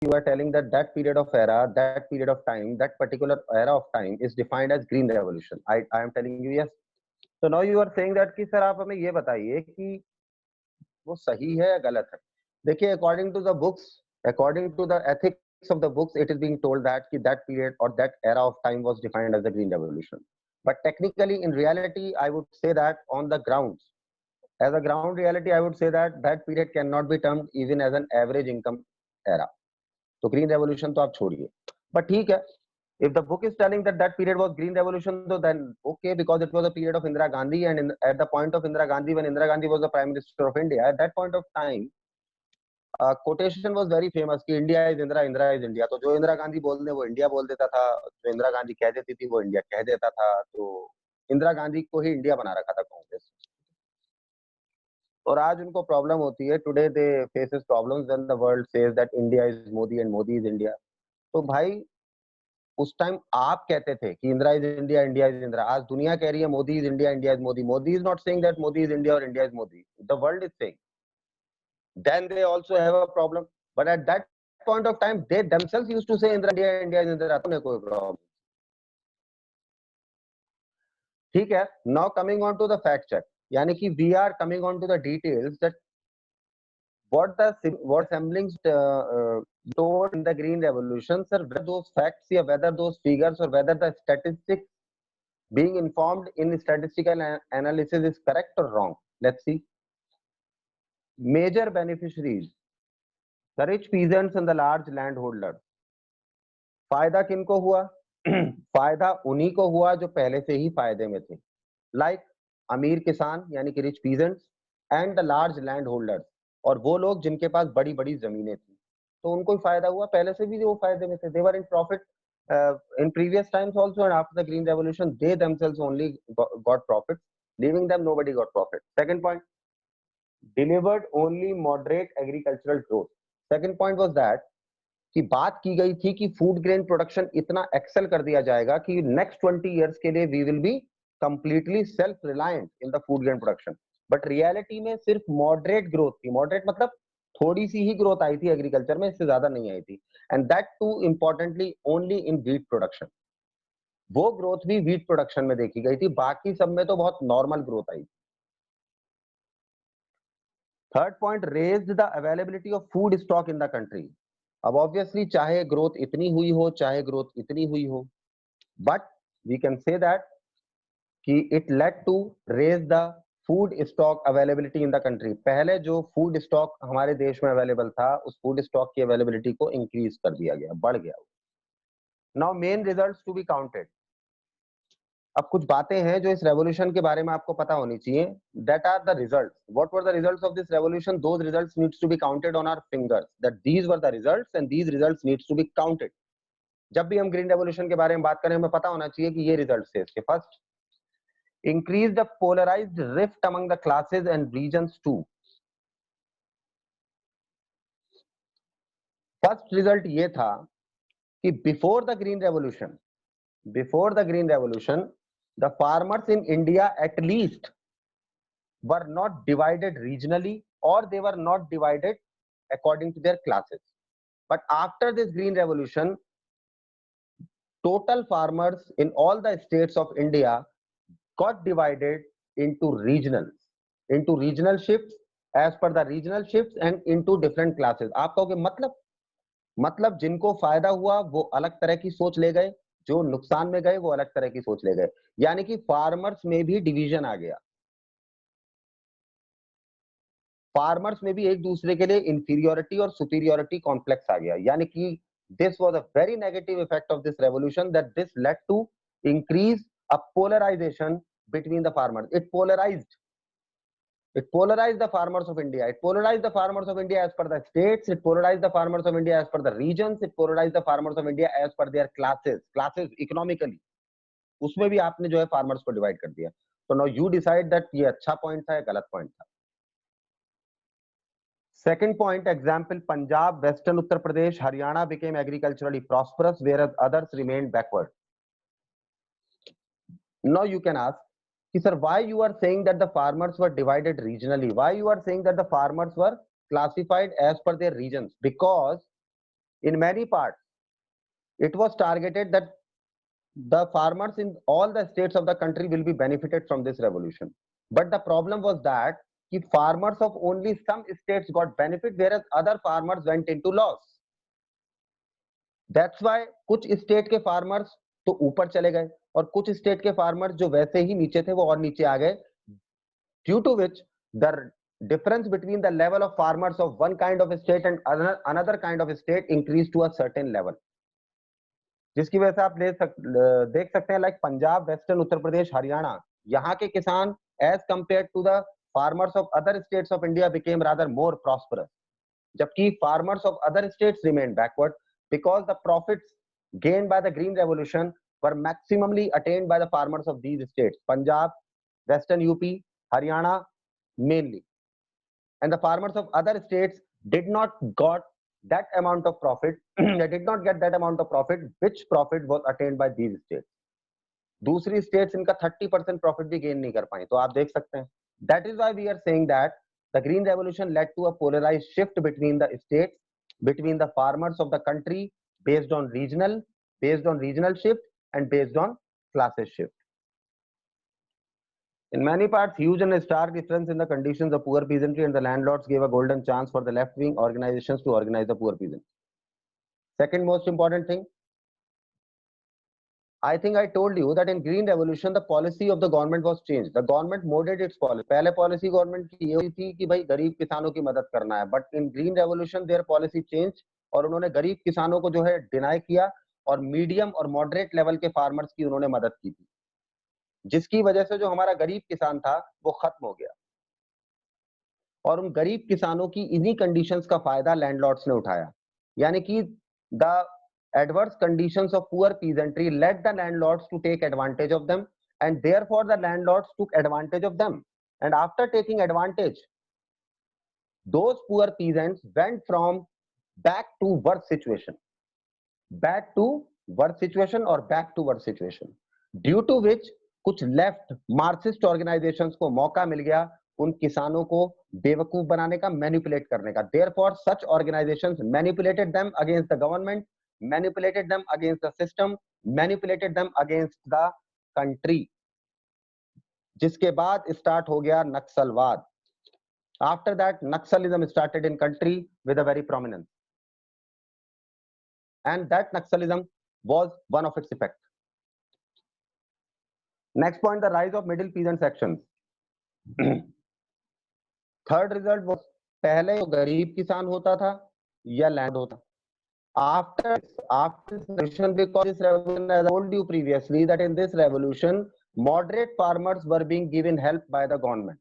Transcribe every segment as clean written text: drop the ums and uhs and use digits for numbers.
you are telling that that period of era, that period of time, that particular era of time is defined as green revolution. I am telling you yes. So now you are saying that कि sir आप हमें ये बताइए कि वो सही है या गलत है. देखिए, according to the books, according to the ethics of the books, it is being told that कि that period or that era of time was defined as the green revolution. But technically, in reality, I would say that on the grounds, as a ground reality, I would say that that period cannot be termed even as an average income era. तो green revolution तो आप छोड़िए, but ठीक है, if the book is telling that that period was green revolution, so then okay, because it was a period of Indira Gandhi, and at the point of Indira Gandhi, when Indira Gandhi was the prime minister of India, at that point of time, quotation was very famous कि India is Indira, Indira is India. तो जो इंदिरा गांधी बोल दे वो India बोल देता था, जो इंदिरा गांधी कह देती थी वो इंडिया कह देता था. तो इंदिरा गांधी को ही इंडिया बना रखा था कांग्रेस. और आज उनको प्रॉब्लम होती है, today they faces problems when the world says that India is Modi and Modi is India. तो भाई, उस टाइम आप कहते थे कि Indira is India, India is Indira. आज दुनिया कह रही है Modi is India, India is Modi. Modi is not saying that Modi is India और India is Modi. The world is saying. Then they also have a problem. But at that point of time, they themselves used to say Indira India, India is Indira. तो कोई problem. ठीक है. Now coming on to the fact check. यानी कि we are coming on to the details that what assemblings told in the green revolution, sir, whether those facts, yeah, whether those figures, or whether the statistics being informed in statistical analysis is correct or wrong. Let's see. Major beneficiaries, the rich peasants and the large landholders. फायदा किनको हुआ? फायदा उन्हीं को हुआ जो पहले से ही फायदे में थे, लाइक अमीर किसान यानी कि rich peasants and the large land holders, और वो लोग जिनके पास बड़ी बड़ी जमीनें थी, तो उनको ही फायदा हुआ. पहले से भी वो फायदे में थे. They were in profit in previous times also, and after the green revolution they themselves only got profit. Leaving them, nobody got profit. Second point, delivered only moderate agricultural growth. Second point was that कि बात की गई थी कि food grain production इतना excel कर दिया जाएगा कि नेक्स्ट 20 इयर्स के लिए we will be completely self reliant in the food grain production. But reality में सिर्फ मॉडरेट ग्रोथ थी. मॉडरेट मतलब थोड़ी सी ही ग्रोथ आई थी एग्रीकल्चर में, इससे ज्यादा नहीं आई थी. And that too importantly only in wheat production. वो ग्रोथ भी व्हीट प्रोडक्शन में देखी गई थी, बाकी सब में तो बहुत नॉर्मल ग्रोथ आई. Third point, raised the availability of food stock in the country. अब ऑब्वियसली चाहे ग्रोथ इतनी हुई हो, चाहे ग्रोथ इतनी हुई हो, but we can say that कि it led to raise the food stock availability in the country. पहले जो फूड स्टॉक हमारे देश में अवेलेबल था, उस फूड स्टॉक की अवेलेबिलिटी को इंक्रीज कर दिया गया, बढ़ गया. Now main results to be counted. अब कुछ बातें हैं जो इस रेवोल्यूशन के बारे में आपको पता होनी चाहिए. That are the results. What were the results of this revolution? Those results needs to be counted on our fingers, that these were the results and these results needs to be counted. जब भी हम green revolution के बारे में बात करें, हमें पता होना चाहिए कि ये रिजल्ट्स थे इसके. First, increase the polarized rift among the classes and regions too. First result ये था कि before the green revolution, the farmers in India at least were not divided regionally, or they were not divided according to their classes. But after this green revolution, total farmers in all the states of India got divided into regional shifts, as per the regional shifts, and into different classes. आप कहोगे मतलब जिनको फायदा हुआ वो अलग तरह की सोच ले गए, जो नुकसान में गए वो अलग तरह की सोच ले गए. यानी कि फार्मर्स में भी डिवीजन आ गया. फार्मर्स में भी एक दूसरे के लिए इंफीरियोरिटी और सुपीरियोरिटी कॉम्प्लेक्स आ गया. यानी कि this was a very negative effect of this revolution, that this led to increase a polarization between the farmers. It polarized the farmers of India. It polarized the farmers of India as per the states. It polarized the farmers of India as per the regions. It polarized the farmers of India as per their classes economically. उसमें भी आपने जो है farmers को divide कर दिया. So now you decide that ये अच्छा point था या गलत point था. Second point, example, Punjab, Western Uttar Pradesh, Haryana became agriculturally prosperous, whereas others remained backward. Now you can ask, sir, why you are saying that the farmers were divided regionally? Why you are saying that the farmers were classified as per their regions? Because In many parts, it was targeted that the farmers in all the states of the country will be benefited from this revolution. But the problem was that the farmers of only some states got benefit, whereas other farmers went into loss. That's why कुछ state के farmers तो ऊपर चले गए और कुछ state के farmers जो वैसे ही नीचे थे वो और नीचे आ गए, due to which the difference between the level of farmers of one kind of state and another kind of state increased to a certain level. जिसकी वजह से आप देख सकते हैं, लाइक पंजाब, वेस्टर्न उत्तर प्रदेश, हरियाणा, यहाँ के किसान as compare to the farmers of other states of India became rather more prosperous, जबकि farmers of other states remain backward because the profits gained by the green revolution were maximally attained by the farmers of these states, Punjab, Western UP, Haryana mainly, and the farmers of other states did not got that amount of profit they did not get that amount of profit which profit was attained by these states. दूसरी states इनका 30% profit भी gain नहीं कर पाए, तो आप देख सकते हैं. That is why we are saying that the green revolution led to a polarized shift between the states, between the farmers of the country, based on regional shift and based on classes shift. In many parts, huge and stark difference in the conditions of poor peasantry and the landlords gave a golden chance for the left-wing organizations to organize the poor peasants. Second most important thing, I think I told you that in green revolution the policy of the government was changed. The government moderated its policy. पहले policy government की ये थी कि भाई गरीब किसानों की मदद करना है, but in green revolution their policy changed और उन्होंने गरीब किसानों को जो है डिनाई किया और मीडियम और मॉडरेट लेवल के फार्मर्स की उन्होंने मदद की थी, जिसकी वजह से जो हमारा गरीब किसान था वो खत्म हो गया और उन गरीब किसानों की इन्हीं कंडीशंस का फायदा लैंडलॉर्ड्स ने उठाया. यानी कि the adverse conditions of poor peasantry led the landlords to take advantage of them, and therefore the landlords took advantage of them, and after taking advantage those poor peasants went from back to worse situation or back to worse situation, due to which कुछ left Marxist organisations को मौका मिल गया उन किसानों को बेवकूफ बनाने का, मैनिपुलेट करने का. Therefore such organizations manipulated them against the government, manipulated them against the system, manipulated them against the country, जिसके बाद स्टार्ट हो गया नक्सलवाद. After that Naxalism started in country with a very prominence, and that Naxalism was one of its effects. Next point, the rise of middle peasant sections. Third result was, पहले तो गरीब किसान होता था या लैंड होता. After this revolution, because this revolution, as I told you previously, that in this revolution, moderate farmers were being given help by the government.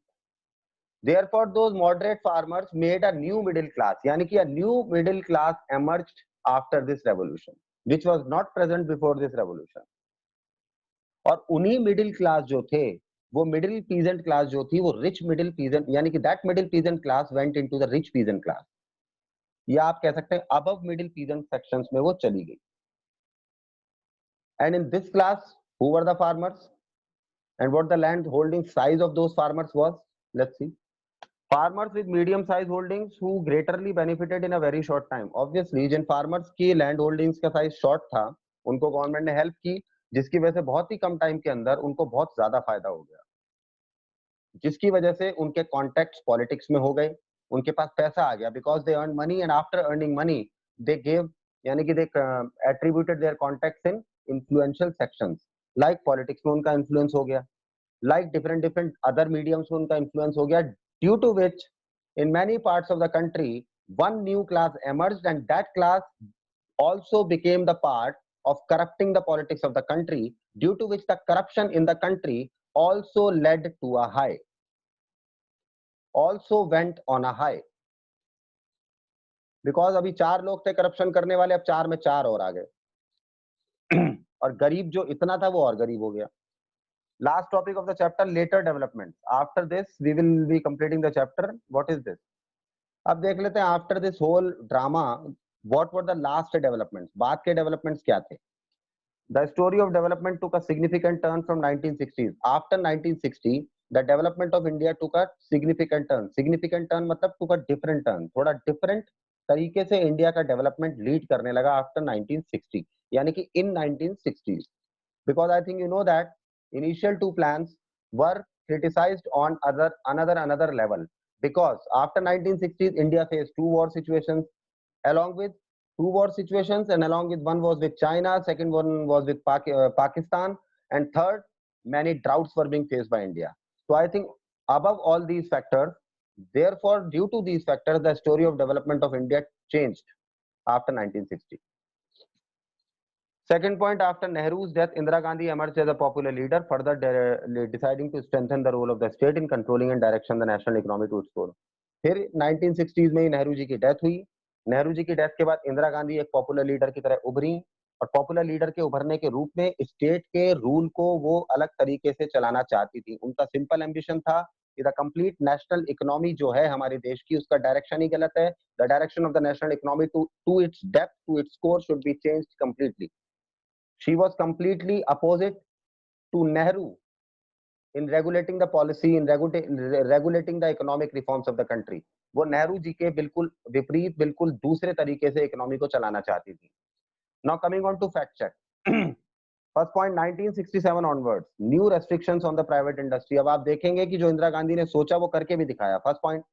Therefore, those moderate farmers made a new middle class. यानी कि a new middle class emerged after this revolution, which was not present before this revolution. और उन्हीं middle class जो थे, वो middle peasant class जो थी, वो रिच मिडिल पीजेंट, यानी कि that middle peasant class went into the rich peasant class, या आप कह सकते हैं अबव मिडिल पीजेंट सेक्शंस में वो चली गई. And in this class who were the farmers and what the land holding size of those farmers was, let's see. Farmers with medium size holdings who greatly benefited in a very short time. Obviously जिन farmers की land holdings का size short था, उनको government ने help की, जिसकी वजह से बहुत ही कम टाइम के अंदर उनको बहुत ज्यादा फायदा हो गया, जिसकी वजह से उनके कॉन्टेक्ट्स पॉलिटिक्स में हो गए, उनके पास पैसा आ गया, because they earn money and after earning money they give, यानी कि they attributed their contacts in influential sections. Like politics में उनका इन्फ्लुएंस हो गया, लाइक डिफरेंट अदर मीडियम्स में उनका इन्फ्लुएंस हो गया, due to which in many parts of the country one new class emerged, and that class also became the part of corrupting the politics of the country, due to which the corruption in the country also led to a high, also went on a high, because अभी 4 लोग थे corruption करने वाले, अब 4 में 4 और आ गए और गरीब जो इतना था वो और गरीब हो गया. Last topic of the chapter, later development. After this we will be completing the chapter. What is this? अब देख लेते हैं after this whole drama what were the last developments. बाद के developments क्या थे? The story of development took a significant turn from 1960s. After 1960, the development of India took a significant turn. Significant turn मतलब took a different turn, थोड़ा different तरीके से India का development lead करने लगा आफ्टर 1960, यानी कि इन 1960s, because I think you know that initial two plans were criticized on another level, because after 1960s India faced two war situations, along with two war situations, and along with one was with China, second one was with Pakistan, and third, many droughts were being faced by India. So I think above all these factors, therefore, due to these factors, the story of development of India changed after 1960. Second point, after Nehru's death, Indira Gandhi emerged as a popular leader, further deciding to strengthen the role of the state in controlling and direction the national economy to its goal. फिर 1960s में ही नेहरू जी की death हुई। नेहरू जी की death के बाद इंदिरा गांधी एक popular leader की तरह उभरी, और पॉपुलर लीडर के उभरने के रूप में स्टेट के रूल को वो अलग तरीके से चलाना चाहती थी। उनका सिंपल एम्बिशन था कि द कंप्लीट नेशनल इकोनॉमी जो है हमारे देश की, उसका डायरेक्शन ही गलत है। The direction of the national economy to its depth, to its core should be changed completely. She was completely opposite to Nehru in regulating the policy, in regulating the economic reforms of the country. वो नेहरू जी के बिल्कुल विपरीत, बिल्कुल दूसरे तरीके से economy को चलाना चाहती थी। Now coming on to fact check. First point, 1967 onwards, new restrictions on the private industry. अब आप देखेंगे कि जो इंदिरा गांधी ने सोचा वो करके भी दिखाया। फर्स्ट पॉइंट,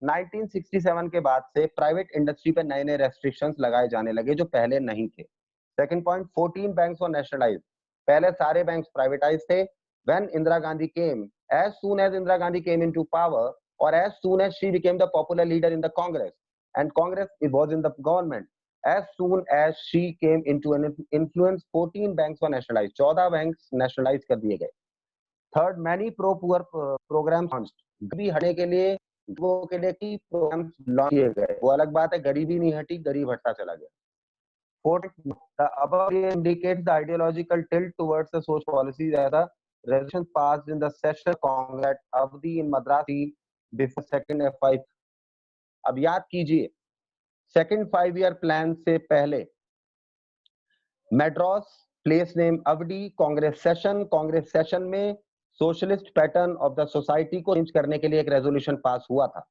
1967 के बाद से प्राइवेट इंडस्ट्री पे नए नए रेस्ट्रिक्शंस लगाए जाने लगे जो पहले नहीं थे। Second point, 14 banks were nationalised. पहले सारे बैंक्स प्राइवेटाइज थे। When Indira Gandhi came, as soon as Indira Gandhi came into power, or as soon as she became the popular leader in the Congress, and Congress was in the government, as soon as she came into an influence, 14 banks were nationalized. 14 banks nationalized कर दिए गए। Third, many pro-poor programs launched. गरीबी हटने के लिए गरीबों के लिए की प्रोग्राम्स लॉन्च किए गए। वो अलग बात है, गरीबी नहीं हटी, गरीब हटता चला गया। Fourth, the above indicates the ideological tilt towards the social policies as the resolution passed in the session Congress Avdi in Madras before second FI। अब याद कीजिए, सेकंड 5 ईयर प्लान से पहले Madras place name Avadi, Congress session में socialist pattern of the society को change करने के लिए एक रेजोल्यूशन पास हुआ था।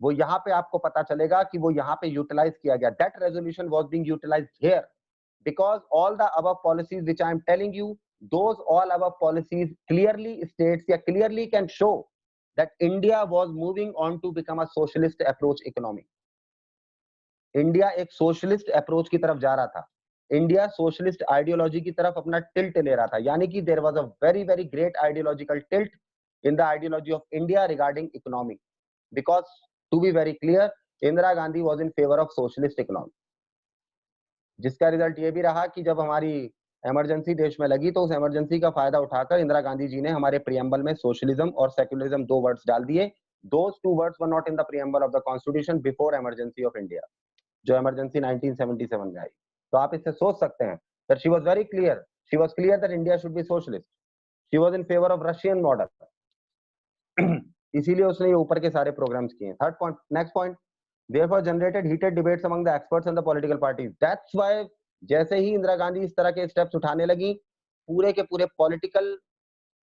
वो यहाँ पे आपको पता चलेगा कि वो यहाँ पे यूटिलाइज किया गया। That resolution was being utilised here because all the above policies which I am telling you, those all above policies clearly states या clearly can show that India was moving on to become a socialist approach economy. India एक socialist approach की तरफ जा रहा था। India socialist ideology की तरफ अपना टिल्ट ले रहा था, यानी कि there was a very very great ideological tilt in the ideology of India regarding economy. Because to be very clear, Indira Gandhi was in favour of socialist economy, जिसका रिजल्ट ये भी रहा कि जब हमारी इमरजेंसी देश में लगी तो उस इमरजेंसी का फायदा उठाकर इंदिरा गांधी जी ने हमारे प्रियम्बल में सोशलिज्म और सेक्युलरिज्म 2 वर्ड्स डाल दिए। दोस 2 words were not in the preamble of the constitution before emergency of India, जो इमरजेंसी 1977 में आई। तो आप इससे सोच सकते हैं that she was very clear, she was clear that India should be socialist, she was in favor of Russian model। इसीलिए उसने ये ऊपर के सारे प्रोग्राम्स किए। Third point, next point, therefore generated heated debates among the experts and the political parties। that's why जैसे ही इंदिरा गांधी इस तरह के स्टेप्स उठाने लगी, पूरे के पूरे पॉलिटिकल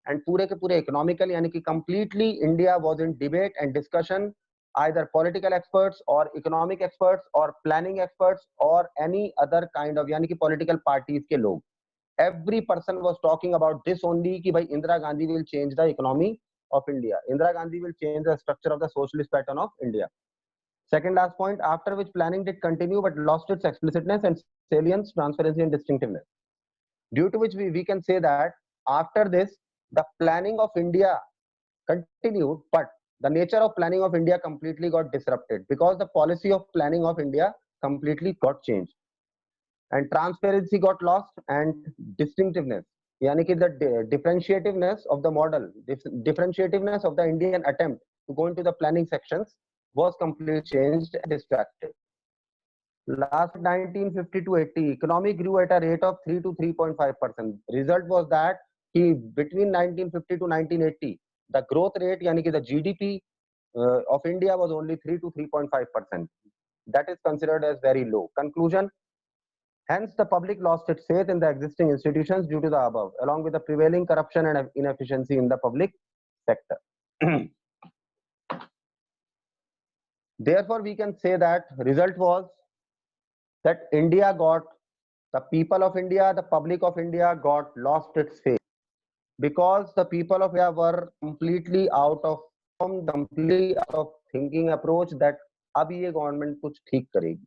एंड पूरे के पूरे इकोनॉमिकल, यानी कि completely India was in debate and discussion, either political experts or economic experts or planning experts or any other kind of, यानी कि political parties के लोग, every person was talking about this only कि भाई Indira Gandhi will change the economy of India, Indira Gandhi will change the structure of the socialist pattern of India। Second last point, after which planning did continue but lost its explicitness and salience, transparency and distinctiveness, due to which we can say that after this the planning of India continued, but the nature of planning of India completely got disrupted because the policy of planning of India completely got changed and transparency got lost and distinctiveness, yani ki the differentiativeness of the model, differentiativeness of the Indian attempt to go into the planning sections was completely changed and distracted। Last 1950 to 80, economy grew at a rate of 3 to 3.5%। Result was that between 1950 to 1980, the growth rate, yani ki the GDP of India was only 3 to 3.5%। That is considered as very low। Conclusion, hence the public lost its faith in the existing institutions due to the above, along with the prevailing corruption and inefficiency in the public sector। Therefore, we can say that result was that India got, the people of India, the public of India got lost its faith, because the people of India were completely out of thinking approach that अब ये government कुछ ठीक करेगी.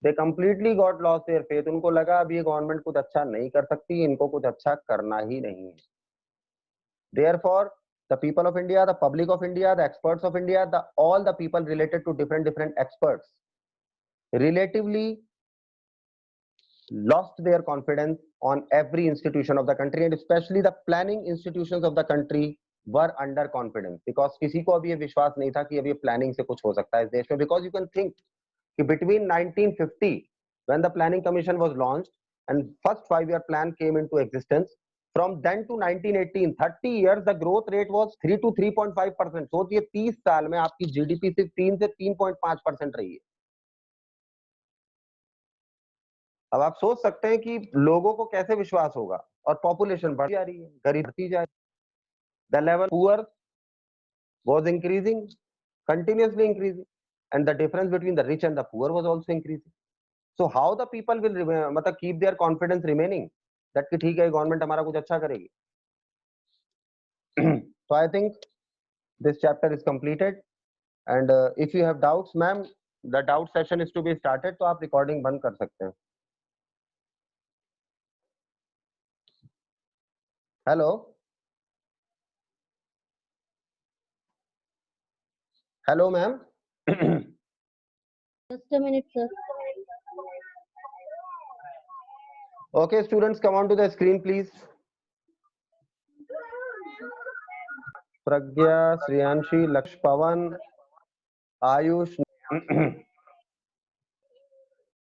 They completely got lost their faith. उनको लगा अब ये government कुछ अच्छा नहीं कर सकती, इनको कुछ अच्छा करना ही नहीं है. Therefore, the people of India, the public of India, the experts of India, all the people related to different experts relatively lost their confidence on every institution of the country, and especially the planning institutions of the country were under confidence, because किसी को अभी ये विश्वास नहीं था कि अभी planning से कुछ हो सकता है इस देश में. Because you can think कि between 1950 when the planning commission was launched and first 5-year plan came into existence, from then to 1918, 30 years, the growth rate was 3 to 3.5%. सोचिए 30 साल में आपकी जीडीपी सिर्फ 3 से 3.5% रही है. अब आप सोच सकते हैं कि लोगों को कैसे विश्वास होगा, और पॉपुलेशन बढ़ जा रही है, गरीब बढ़ती जा रही है. The level poor was increasing, continuously increasing, and the difference between the rich and the poor was also increasing. So how the people will मतलब keep their confidence remaining that कि ठीक है गवर्नमेंट हमारा कुछ अच्छा करेगी. So I think this chapter is completed, and if you have doubts, ma'am, the doubt session is to be started, तो आप recording बंद कर सकते हैं. Hello. Hello, ma'am. Just a minute, sir. Okay, students, come on to the screen, please. Pragya, Sriyanshi, Laksh, Pavan, Ayush.